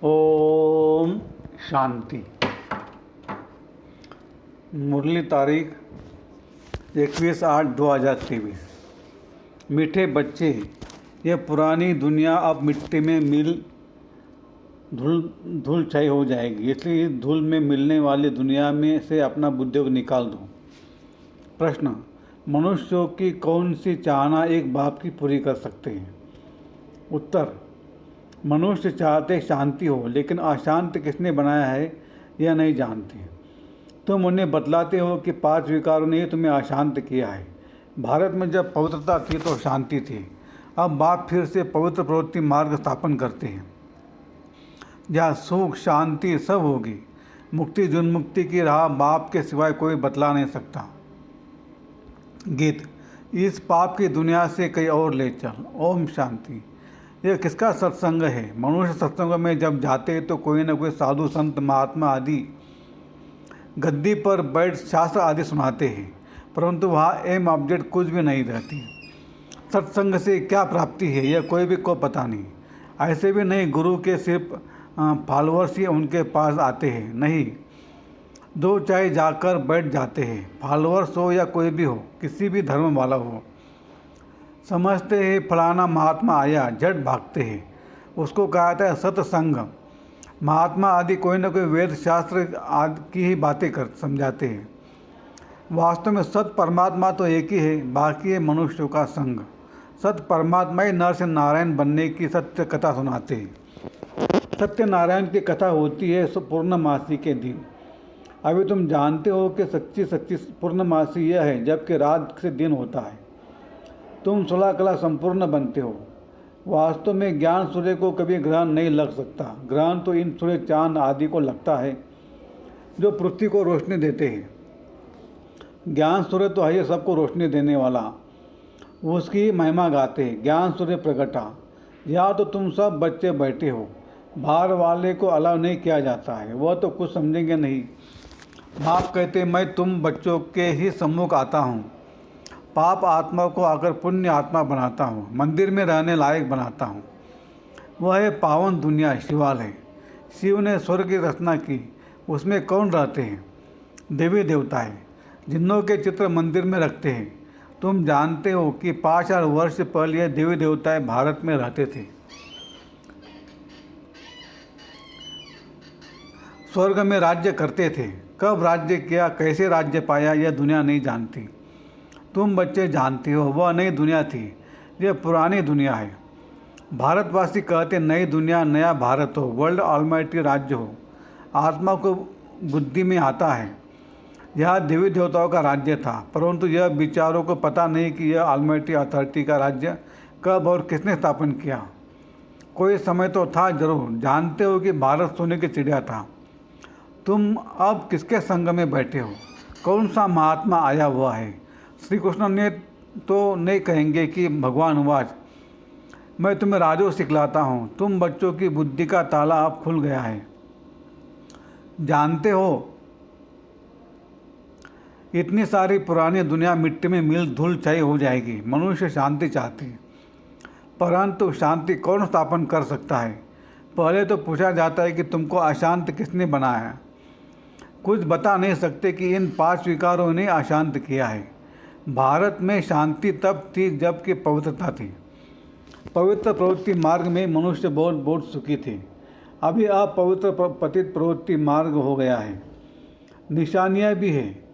ओम शांति। मुरली तारीख 21/8/2023। मीठे बच्चे, यह पुरानी दुनिया अब मिट्टी में मिल धूल छाई हो जाएगी, इसलिए इस धूल में मिलने वाली दुनिया में से अपना बुद्धि को निकाल दो। प्रश्न: मनुष्यों की कौन सी चाहना एक बाप की पूरी कर सकते हैं? उत्तर: मनुष्य चाहते शांति हो, लेकिन अशांत किसने बनाया है यह नहीं जानते। तुम उन्हें बतलाते हो कि 5 विकारों ने तुम्हें अशांत किया है। भारत में जब पवित्रता थी तो शांति थी। अब बाप फिर से पवित्र प्रवृत्ति मार्ग स्थापन करते हैं, जहाँ सुख शांति सब होगी। मुक्ति जुन्मुक्ति की राह बाप के सिवाय कोई बतला नहीं सकता। गीत: इस पाप की दुनिया से कहीं और ले चल। ओम शांति। यह किसका सत्संग है? मनुष्य सत्संग में जब जाते तो कोई न कोई साधु संत महात्मा आदि गद्दी पर बैठ शास्त्र आदि सुनाते हैं, परंतु वहाँ एम ऑब्जेक्ट कुछ भी नहीं रहती। सत्संग से क्या प्राप्ति है यह कोई भी को पता नहीं। ऐसे भी नहीं गुरु के सिर्फ फॉलोअर्स ही उनके पास आते हैं, नहीं, दो चाहे जाकर बैठ जाते हैं। फॉलोअर्स हो या कोई भी हो, किसी भी धर्म वाला हो, समझते हैं फलाना महात्मा आया, झट भागते हैं। उसको कहा जाता है सत्संग। महात्मा आदि कोई न कोई वेद शास्त्र आदि की ही बातें कर समझाते हैं। वास्तव में सत्य परमात्मा तो एक ही है, बाकी है मनुष्यों का संग। सत्य परमात्मा ही नर से नारायण बनने की सत्य कथा सुनाते हैं। सत्यनारायण की कथा होती है पूर्णमासी के दिन। अभी तुम जानते हो कि सच्ची पूर्णमासी यह है जबकि रात से दिन होता है। तुम 16 कला संपूर्ण बनते हो। वास्तव में ज्ञान सूर्य को कभी ग्रहण नहीं लग सकता। ग्रहण तो इन सूर्य चांद आदि को लगता है जो पृथ्वी को रोशनी देते हैं। ज्ञान सूर्य तो है सबको रोशनी देने वाला, उसकी महिमा गाते हैं। ज्ञान सूर्य प्रगटा। या तो तुम सब बच्चे बैठे हो, बाहर वाले को अलाउ नहीं किया जाता है, वह तो कुछ समझेंगे नहीं। बाप कहते मैं तुम बच्चों के ही सम्मुख आता हूँ। पाप आत्मा को आकर पुण्य आत्मा बनाता हूँ, मंदिर में रहने लायक बनाता हूँ। वह है पावन दुनिया, शिवालय। शिव ने स्वर्ग की रचना की, उसमें कौन रहते हैं? देवी देवताएं, जिन्हों के चित्र मंदिर में रखते हैं। तुम जानते हो कि 5000 वर्ष पहले देवी देवताएं भारत में रहते थे। स्वर्ग में राज्य करते थे। कब राज्य किया, कैसे राज्य पाया, यह दुनिया नहीं जानती। तुम बच्चे जानते हो वह नई दुनिया थी, यह पुरानी दुनिया है। भारतवासी कहते नई दुनिया नया भारत हो, वर्ल्ड ऑलमाइटी राज्य हो। आत्मा को बुद्धि में आता है यह देवी देवताओं का राज्य था, परंतु यह विचारों को पता नहीं कि यह ऑलमाइटी अथॉरिटी का राज्य कब और किसने स्थापन किया। कोई समय तो था जरूर। जानते हो कि भारत सोने की चिड़िया था। तुम अब किसके संग में बैठे हो? कौन सा महात्मा आया हुआ है? श्री कृष्ण ने तो नहीं कहेंगे कि भगवान वाच, मैं तुम्हें राजो सिखलाता हूँ। तुम बच्चों की बुद्धि का ताला अब खुल गया है। जानते हो इतनी सारी पुरानी दुनिया मिट्टी में मिल धूल छाई हो जाएगी। मनुष्य शांति चाहते हैं, परंतु शांति कौन स्थापन कर सकता है? पहले तो पूछा जाता है कि तुमको अशांत किसने बनाया? कुछ बता नहीं सकते कि इन 5 विकारों ने अशांत किया है। भारत में शांति तब थी जबकि पवित्रता थी। पवित्र प्रवृत्ति मार्ग में मनुष्य बहुत सुखी थे। अभी अपवित्र पतित प्रवृत्ति मार्ग हो गया है। निशानियाँ भी है।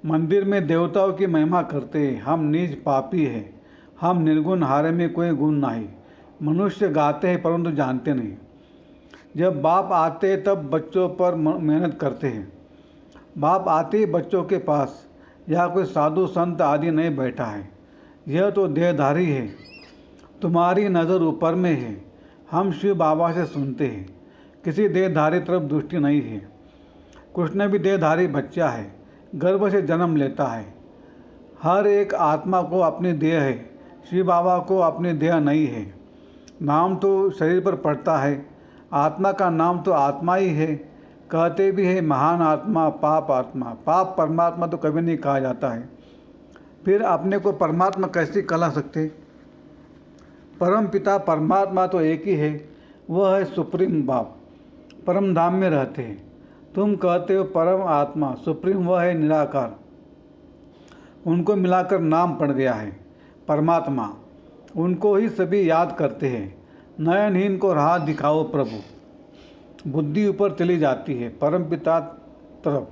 मंदिर में देवताओं की महिमा करते हैं। हम नीच पापी है, हम निर्गुण, हारे में कोई गुण नहीं। मनुष्य गाते हैं परंतु जानते नहीं। जब बाप आते तब बच्चों पर मेहनत करते हैं। बाप आते ही बच्चों के पास यहाँ कोई साधु संत आदि नहीं बैठा है। यह तो देहधारी है। तुम्हारी नज़र ऊपर में है। हम शिव बाबा से सुनते हैं, किसी देहधारी तरफ दृष्टि नहीं है। कृष्ण भी देहधारी बच्चा है, गर्भ से जन्म लेता है। हर एक आत्मा को अपनी देह है, शिव बाबा को अपनी देह नहीं है। नाम तो शरीर पर पड़ता है, आत्मा का नाम तो आत्मा ही है। कहते भी है महान आत्मा, पाप आत्मा। पाप परमात्मा तो कभी नहीं कहा जाता है। फिर अपने को परमात्मा कैसे कहला सकते? परम पिता परमात्मा तो एक ही है, वह है सुप्रीम बाप, परम धाम में रहते हैं। तुम कहते हो परम आत्मा, सुप्रीम वह है निराकार, उनको मिलाकर नाम पड़ गया है परमात्मा। उनको ही सभी याद करते हैं। नयनहीन को राह दिखाओ प्रभु, बुद्धि ऊपर चली जाती है परम पिता तरफ,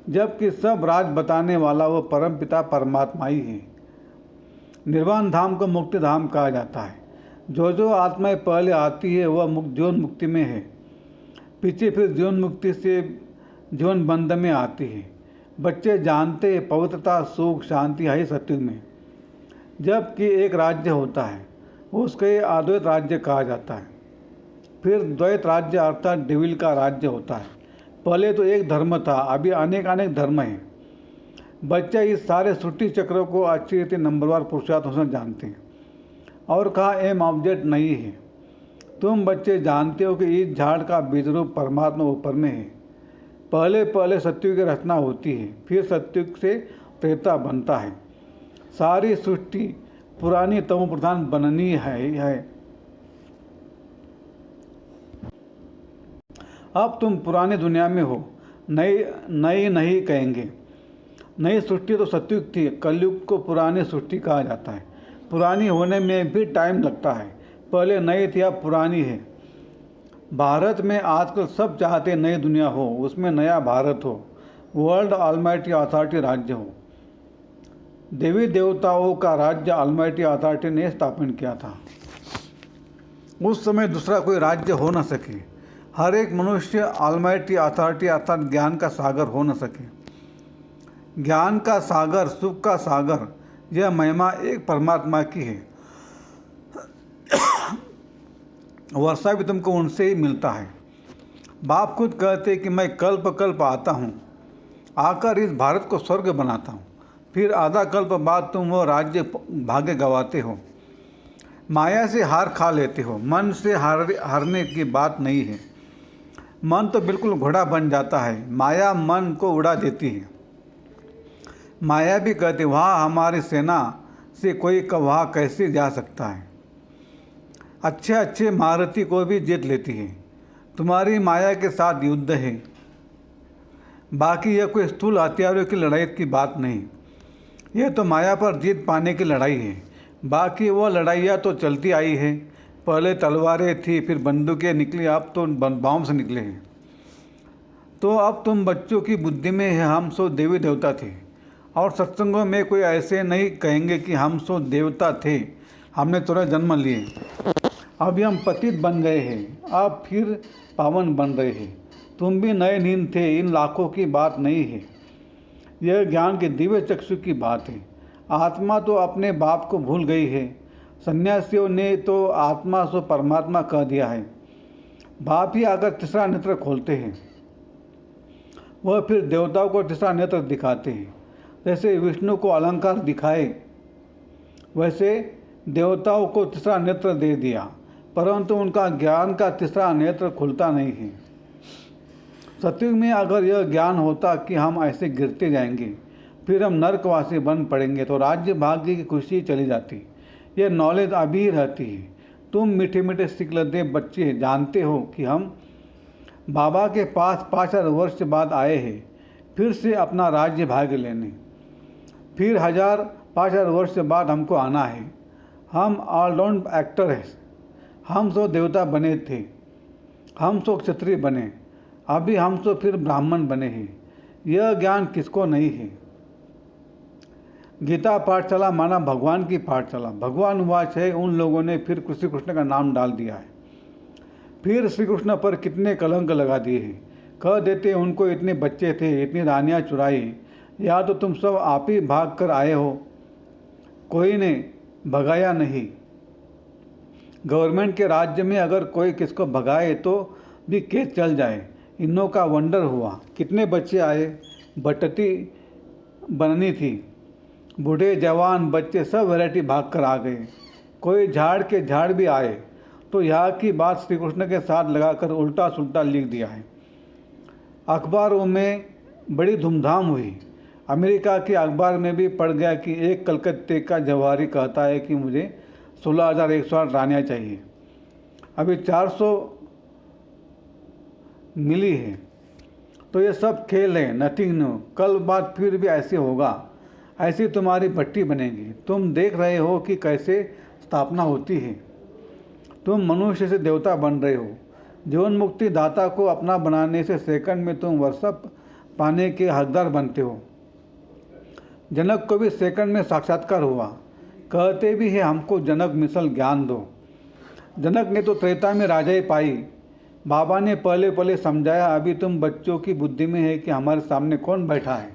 जबकि सब राज बताने वाला वो परम पिता परमात्मा ही है। निर्वाण धाम को मुक्ति धाम कहा जाता है। जो जो आत्माएं पहले आती है वह जीवन मुक्ति में है, पीछे फिर जीवन मुक्ति से जीवन बंध में आती है। बच्चे जानते हैं पवित्रता सुख शांति है सत्युग में, जबकि एक राज्य होता है उसके अद्वैत राज्य कहा जाता है। फिर द्वैत राज्य अर्थात डेविल का राज्य होता है। पहले तो एक धर्म था, अभी अनेक अनेक धर्म हैं। बच्चे इस सारे सृष्टि चक्रों को अच्छी रीति नंबरवार पुरुषार्थों से जानते हैं और कहा एम ऑब्जेक्ट नहीं है। तुम बच्चे जानते हो कि इस झाड़ का बीज रूप परमात्मा ऊपर में है। पहले पहले सत्युग की रचना होती है, फिर सत्युग से त्रेता बनता है। सारी सृष्टि पुरानी तमो प्रधान बननी है। अब तुम पुरानी दुनिया में हो, नई नहीं कहेंगे। नई सृष्टि तो सत्युग थी, कलयुग को पुरानी सृष्टि कहा जाता है। पुरानी होने में भी टाइम लगता है, पहले नई थी अब पुरानी है। भारत में आजकल सब चाहते नई दुनिया हो, उसमें नया भारत हो, वर्ल्ड ऑलमाइटी अथॉरिटी राज्य हो। देवी देवताओं का राज्य ऑलमाइटी अथॉरिटी ने स्थापन किया था। उस समय दूसरा कोई राज्य हो न सके। हर एक मनुष्य ऑलमाइटी अथॉरिटी अर्थात ज्ञान का सागर हो न सके। ज्ञान का सागर, सुख का सागर, यह महिमा एक परमात्मा की है। वर्षा भी तुमको उनसे ही मिलता है। बाप खुद कहते कि मैं कल्प कल्प आता हूँ, आकर इस भारत को स्वर्ग बनाता हूँ। फिर आधा कल्प बाद तुम वो राज्य भाग्य गंवाते हो, माया से हार खा लेते हो। मन से हारने की बात नहीं है। मन तो बिल्कुल घोड़ा बन जाता है, माया मन को उड़ा देती है। माया भी कहती वहाँ हमारी सेना से कोई वहाँ कैसे जा सकता है। अच्छे अच्छे महारथी को भी जीत लेती है। तुम्हारी माया के साथ युद्ध है, बाकी यह कोई स्थूल हथियारों की लड़ाई की बात नहीं। यह तो माया पर जीत पाने की लड़ाई है। बाकी वह लड़ाइयाँ तो चलती आई है। पहले तलवारें थी, फिर बंदूकें निकली, अब तो बॉम्ब से निकले हैं। तो अब तुम बच्चों की बुद्धि में है हम सो देवी देवता थे, और सत्संगों में कोई ऐसे नहीं कहेंगे कि हम सो देवता थे, हमने तुरंत जन्म लिए, अभी हम पतित बन गए हैं, अब फिर पावन बन रहे हैं। तुम भी नए नींद थे, इन लाखों की बात नहीं है। यह ज्ञान के दिव्य चक्षु की बात है। आत्मा तो अपने बाप को भूल गई है। सन्यासियों ने तो आत्मा सो परमात्मा कह दिया है। बाप ही आकर तीसरा नेत्र खोलते हैं, वह फिर देवताओं को तीसरा नेत्र दिखाते हैं। जैसे विष्णु को अलंकार दिखाए, वैसे देवताओं को तीसरा नेत्र दे दिया, परंतु उनका ज्ञान का तीसरा नेत्र खुलता नहीं है। सत्युग में अगर यह ज्ञान होता कि हम ऐसे गिरते जाएंगे, फिर हम नरकवासी बन पड़ेंगे, तो राज्य भाग्य की खुशी चली जाती। यह नॉलेज अभी ही रहती है। तुम मीठे मीठे सीख लेते बच्चे जानते हो कि हम बाबा के पास 5000 वर्ष बाद आए हैं, फिर से अपना राज्य भाग्य लेने। फिर 5000 वर्ष बाद हमको आना है। हम ऑलराउंड एक्टर हैं। हम सो देवता बने थे, हम सो क्षत्रिय बने, अभी हम सो फिर ब्राह्मण बने हैं। यह ज्ञान किसको नहीं है। गीता पाठशाला माना भगवान की पाठशाला। भगवान वाच है, उन लोगों ने फिर श्री कृष्ण का नाम डाल दिया है। फिर श्री कृष्ण पर कितने कलंक लगा दिए हैं। कह देते उनको इतने बच्चे थे, इतनी रानियाँ चुराई, या तो तुम सब आप ही भाग कर आए हो, कोई ने भगाया नहीं। गवर्नमेंट के राज्य में अगर कोई किसको भगाए तो भी केस चल जाए। इनों का वंडर हुआ, कितने बच्चे आए, बटती बननी थी, बूढ़े जवान बच्चे सब वैरायटी भाग कर आ गए। कोई झाड़ के झाड़ भी आए, तो यहाँ की बात श्री कृष्ण के साथ लगाकर उल्टा सुल्टा लिख दिया है। अखबारों में बड़ी धूमधाम हुई। अमेरिका के अखबार में भी पढ़ गया कि एक कलकत्ते का जवाहरी कहता है कि मुझे 16,108 रानियाँ चाहिए। अभी 400 मिली है। तो ये सब खेल है, नथिंग न्यू। कल बात फिर भी ऐसे होगा, ऐसी तुम्हारी भट्टी बनेगी। तुम देख रहे हो कि कैसे स्थापना होती है। तुम मनुष्य से देवता बन रहे हो। जीवन मुक्ति दाता को अपना बनाने से सेकंड में तुम वर्षा पाने के हकदार बनते हो। जनक को भी सेकंड में साक्षात्कार हुआ। कहते भी है हमको जनक मिसल ज्ञान दो। जनक ने तो त्रेता में राजाई पाई। बाबा ने पहले पहले समझाया, अभी तुम बच्चों की बुद्धि में है कि हमारे सामने कौन बैठा है।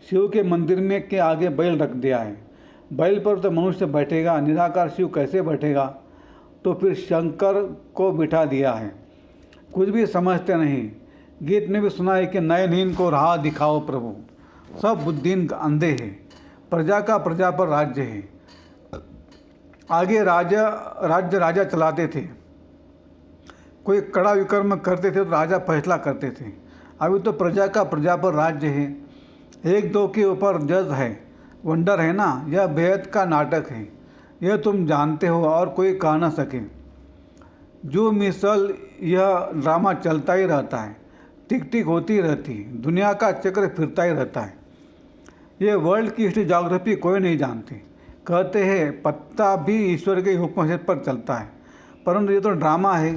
शिव के मंदिर में के आगे बैल रख दिया है। बैल पर तो मनुष्य बैठेगा, निराकार शिव कैसे बैठेगा। तो फिर शंकर को बिठा दिया है। कुछ भी समझते नहीं। गीत में भी सुना है कि नयनहीन को राह दिखाओ प्रभु। सब बुद्धिहीन अंधे हैं। प्रजा का प्रजा पर राज्य है। आगे राज्य चलाते थे। कोई कड़ा विक्रम करते थे तो राजा फैसला करते थे। अभी तो प्रजा का प्रजा पर राज्य है। एक दो के ऊपर जज है। वंडर है ना, यह बेहद का नाटक है। यह तुम जानते हो और कोई कह न सके। जो मिसल यह ड्रामा चलता ही रहता है, टिक टिक होती रहती है, दुनिया का चक्र फिरता ही रहता है। ये वर्ल्ड की हिस्ट्री ज्योग्राफी कोई नहीं जानती। कहते हैं पत्ता भी ईश्वर के हुक्म से पर चलता है, परंतु ये तो ड्रामा है।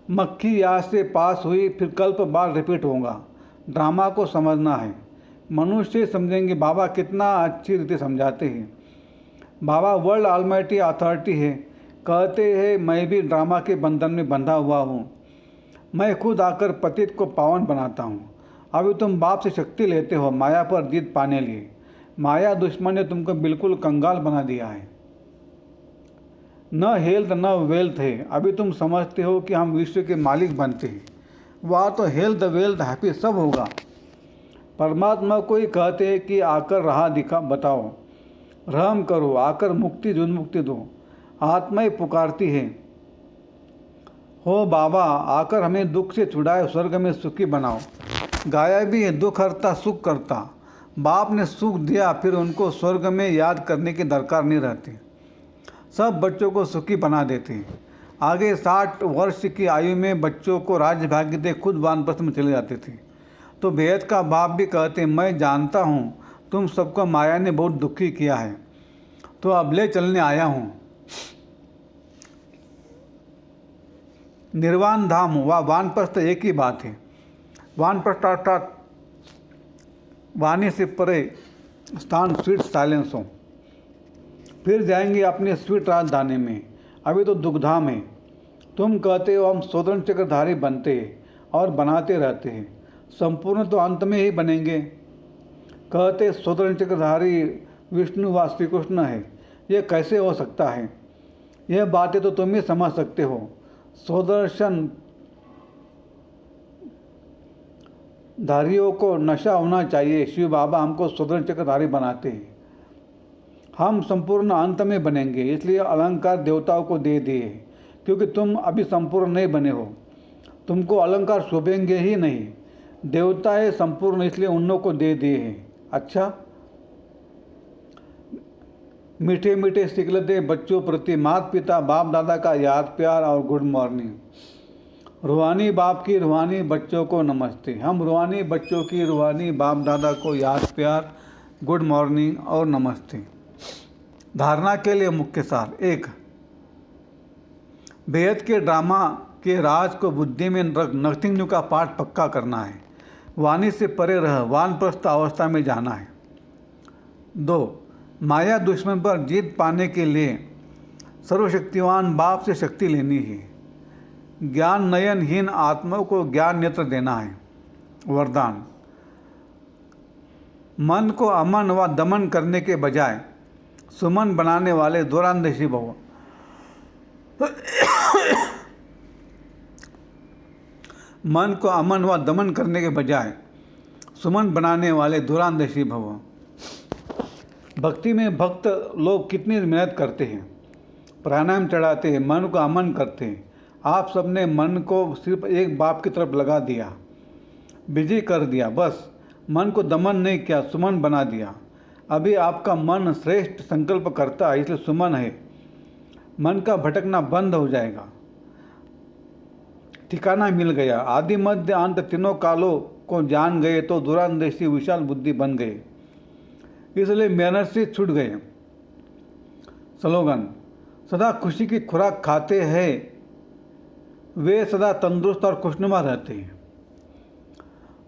मक्खी यहाँ से पास हुई, फिर कल्प बार रिपीट होगा। ड्रामा को समझना है। मनुष्य समझेंगे बाबा कितना अच्छी रीति समझाते हैं। बाबा वर्ल्ड ऑलमाइटी अथॉरिटी है। कहते हैं मैं भी ड्रामा के बंधन में बंधा हुआ हूँ। मैं खुद आकर पतित को पावन बनाता हूँ। अभी तुम बाप से शक्ति लेते हो माया पर जीत पाने लिए। माया दुश्मन ने तुमको बिल्कुल कंगाल बना दिया है। न हेल्थ न वेल्थ है। अभी तुम समझते हो कि हम विश्व के मालिक बनते हैं। वह तो हेल्थ वेल्थ हैप्पी सब होगा। परमात्मा को ही कहते हैं कि आकर राह दिखा बताओ, रहम करो, आकर मुक्ति उन्मुक्ति दो। आत्मा ही पुकारती है, हो बाबा आकर हमें दुख से छुड़ाए, स्वर्ग में सुखी बनाओ। गाया भी है दुख हरता सुख करता। बाप ने सुख दिया, फिर उनको स्वर्ग में याद करने की दरकार नहीं रहती। सब बच्चों को सुखी बना देते हैं। आगे 60 वर्ष की आयु में बच्चों को राज्य भाग्य दे खुद वानप्रस्थ में चले जाते थे। तो वेद का बाप भी कहते मैं जानता हूँ तुम सबको माया ने बहुत दुखी किया है, तो अब ले चलने आया हूँ। निर्वाण धाम व वानप्रस्थ एक ही बात है। वानप्रस्थ अर्थात वाणी से परे स्थान स्वीट साइलेंस हो। फिर जाएंगे अपने स्वीट राजधानी में। अभी तो दुखधाम है। तुम कहते हो हम स्वतंत्र चक्रधारी बनते हैं और बनाते रहते हैं। संपूर्ण तो अंत में ही बनेंगे। कहते स्वतंत्र चक्रधारी विष्णु व श्री कृष्ण है। यह कैसे हो सकता है। यह बातें तो तुम ही समझ सकते हो। स्वदर्शन धारियों को नशा होना चाहिए। शिव बाबा हमको स्वतंत्र चक्रधारी बनाते हैं। हम संपूर्ण अंत में बनेंगे, इसलिए अलंकार देवताओं को दे दिए, क्योंकि तुम अभी संपूर्ण नहीं बने हो। तुमको अलंकार शोभेंगे ही नहीं। देवता है संपूर्ण, इसलिए उन लोगों को दे दिए हैं। अच्छा, मीठे मीठे सिकलते बच्चों प्रति माता पिता बाप दादा का याद प्यार और गुड मॉर्निंग। रूहानी बाप की रूहानी बच्चों को नमस्ते। हम रूहानी बच्चों की रूहानी बाप दादा को याद प्यार, गुड मॉर्निंग और नमस्ते। धारणा के लिए मुख्य सार। 1, बेहद के ड्रामा के राज को बुद्धि में रख नथिंग न्यू का पाठ पक्का करना है। वाणी से परे रह वानप्रस्थ अवस्था में जाना है। 2, माया दुश्मन पर जीत पाने के लिए सर्वशक्तिवान बाप से शक्ति लेनी है। ज्ञान नयनहीन आत्मा को ज्ञान नेत्र देना है। वरदान, मन को अमन व दमन करने के बजाय सुमन बनाने वाले दूरांदेशी भव। मन को अमन व दमन करने के बजाय सुमन बनाने वाले दूरांदेशी भव। भक्ति में भक्त लोग कितनी मेहनत करते हैं, प्राणायाम चढ़ाते हैं, मन को अमन करते हैं। आप सबने मन को सिर्फ एक बाप की तरफ लगा दिया, बिजी कर दिया। बस मन को दमन नहीं किया, सुमन बना दिया। अभी आपका मन श्रेष्ठ संकल्प करता है, इसलिए सुमन है। मन का भटकना बंद हो जाएगा। ठिकाना मिल गया। आदि मध्य अंत तीनों कालों को जान गए तो दूरांदेशी विशाल बुद्धि बन गए, इसलिए मेहनत से छूट गए। स्लोगन: सदा खुशी की खुराक खाते हैं वे सदा तंदुरुस्त और खुशनुमा रहते हैं।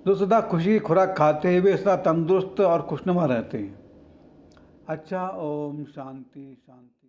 जो सदा खुशी की खुराक खाते हैं वे सदा तंदुरुस्त और खुशनुमा रहते हैं। अच्छा, ओम शांति शांति।